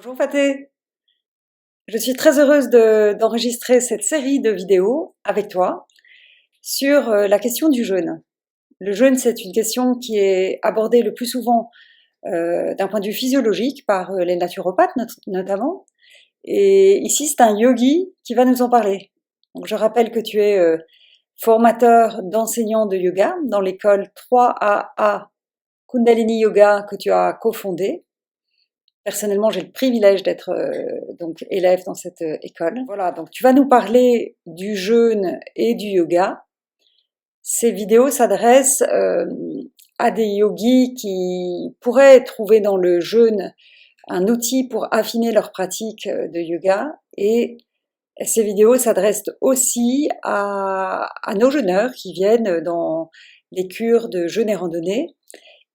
Bonjour Faté, je suis très heureuse d'enregistrer cette série de vidéos avec toi sur la question du jeûne. Le jeûne, c'est une question qui est abordée le plus souvent d'un point de vue physiologique par les naturopathes notamment. Et ici, c'est un yogi qui va nous en parler. Donc, je rappelle que tu es formateur d'enseignants de yoga dans l'école 3AA Kundalini Yoga que tu as cofondée. Personnellement, j'ai le privilège d'être donc élève dans cette école. Voilà, donc tu vas nous parler du jeûne et du yoga. Ces vidéos s'adressent à des yogis qui pourraient trouver dans le jeûne un outil pour affiner leur pratique de yoga, et ces vidéos s'adressent aussi à nos jeûneurs qui viennent dans les cures de jeûne et randonnée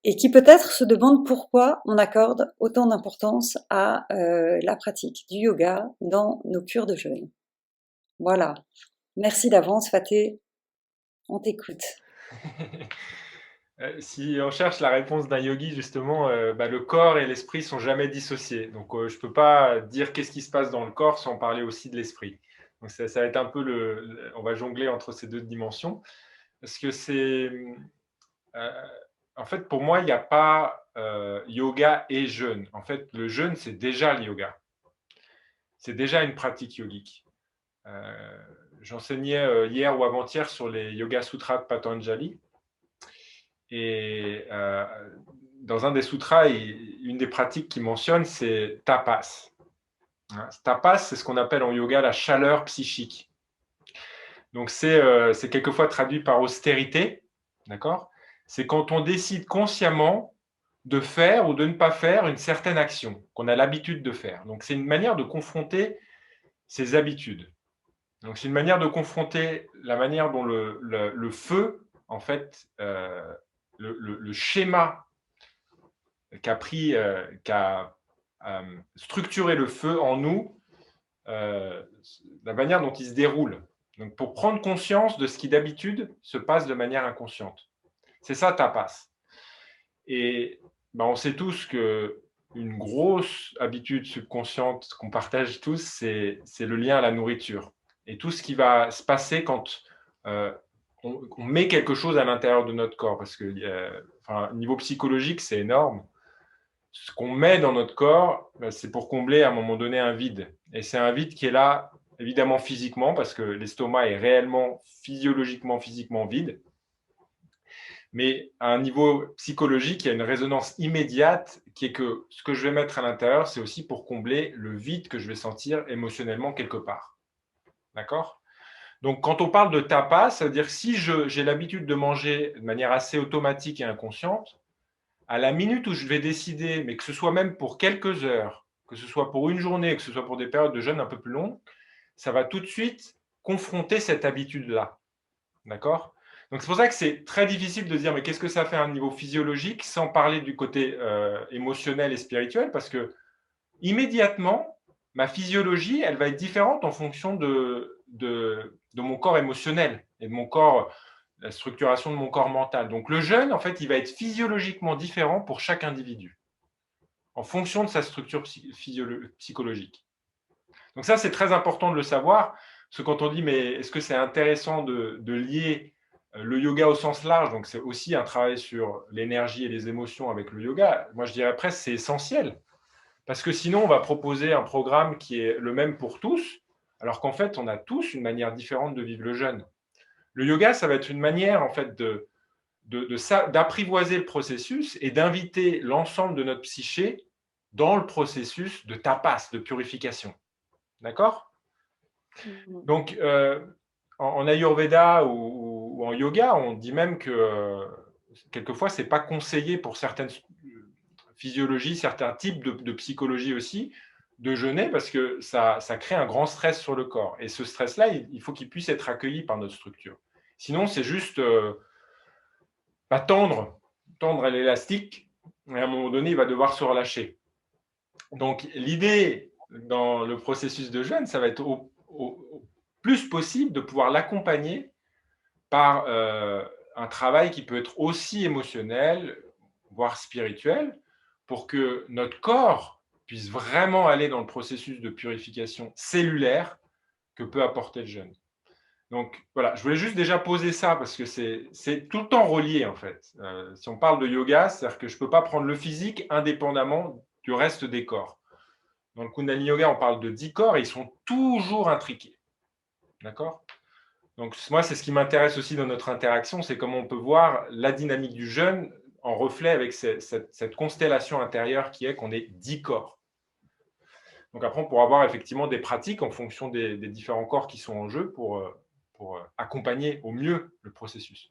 et qui peut-être se demandent pourquoi on accorde autant d'importance à la pratique du yoga dans nos cures de jeûne. Voilà. Merci d'avance, Faté. On t'écoute. Si on cherche la réponse d'un yogi, justement, le corps et l'esprit sont jamais dissociés. Donc, je peux pas dire qu'est-ce qui se passe dans le corps sans parler aussi de l'esprit. Donc, ça va être un peu on va jongler entre ces deux dimensions, parce que en fait, pour moi, il n'y a pas yoga et jeûne. En fait, le jeûne, c'est déjà le yoga. C'est déjà une pratique yogique. J'enseignais hier ou avant-hier sur les Yoga Sutras de Patanjali. Et dans un des sutras, une des pratiques qu'il mentionne, c'est tapas. Tapas, c'est ce qu'on appelle en yoga la chaleur psychique. Donc c'est quelquefois traduit par austérité, d'accord? C'est quand on décide consciemment de faire ou de ne pas faire une certaine action qu'on a l'habitude de faire. Donc c'est une manière de confronter ses habitudes. Donc c'est une manière de confronter la manière dont le feu, en fait, le schéma qu'a structuré le feu en nous, la manière dont il se déroule. Donc, pour prendre conscience de ce qui d'habitude se passe de manière inconsciente. C'est ça, tapas. Et on sait tous que une grosse habitude subconsciente qu'on partage tous, c'est le lien à la nourriture. Et tout ce qui va se passer quand on met quelque chose à l'intérieur de notre corps. Parce que, au niveau psychologique, c'est énorme. Ce qu'on met dans notre corps, c'est pour combler à un moment donné un vide. Et c'est un vide qui est là, évidemment physiquement, parce que l'estomac est réellement, physiologiquement, physiquement vide. Mais à un niveau psychologique, il y a une résonance immédiate qui est que ce que je vais mettre à l'intérieur, c'est aussi pour combler le vide que je vais sentir émotionnellement quelque part. D'accord ? Donc, quand on parle de tapas, ça veut dire que si j'ai l'habitude de manger de manière assez automatique et inconsciente, à la minute où je vais décider, mais que ce soit même pour quelques heures, que ce soit pour une journée, que ce soit pour des périodes de jeûne un peu plus longues, ça va tout de suite confronter cette habitude-là. D'accord ? Donc c'est pour ça que c'est très difficile de dire mais qu'est-ce que ça fait à un niveau physiologique sans parler du côté émotionnel et spirituel, parce que immédiatement, ma physiologie, elle va être différente en fonction de mon corps émotionnel et de mon corps, la structuration de mon corps mental. Donc le jeûne, en fait, il va être physiologiquement différent pour chaque individu, en fonction de sa structure psychologique. Donc ça, c'est très important de le savoir, parce que quand on dit, mais est-ce que c'est intéressant de lier le yoga au sens large, donc c'est aussi un travail sur l'énergie et les émotions avec le yoga, moi je dirais presque c'est essentiel, parce que sinon on va proposer un programme qui est le même pour tous, alors qu'en fait on a tous une manière différente de vivre le jeûne. Le yoga, ça va être une manière en fait d'apprivoiser le processus et d'inviter l'ensemble de notre psyché dans le processus de tapas, de purification. D'accord ? Donc, en Ayurveda ou en yoga, on dit même que quelquefois, ce n'est pas conseillé pour certaines physiologies, certains types de psychologie aussi, de jeûner parce que ça crée un grand stress sur le corps. Et ce stress-là, il faut qu'il puisse être accueilli par notre structure. Sinon, c'est juste tendre l'élastique, et à un moment donné, il va devoir se relâcher. Donc, l'idée dans le processus de jeûne, ça va être au plus possible de pouvoir l'accompagner par un travail qui peut être aussi émotionnel, voire spirituel, pour que notre corps puisse vraiment aller dans le processus de purification cellulaire que peut apporter le jeûne. Donc voilà, je voulais juste déjà poser ça parce que c'est tout le temps relié en fait. Si on parle de yoga, c'est-à-dire que je ne peux pas prendre le physique indépendamment du reste des corps. Dans le Kundalini Yoga, on parle de 10 corps et ils sont toujours intriqués. D'accord? Donc moi, c'est ce qui m'intéresse aussi dans notre interaction, c'est comment on peut voir la dynamique du jeûne en reflet avec cette constellation intérieure qui est qu'on est 10 corps. Donc après, on pourra avoir effectivement des pratiques en fonction des différents corps qui sont en jeu pour accompagner au mieux le processus.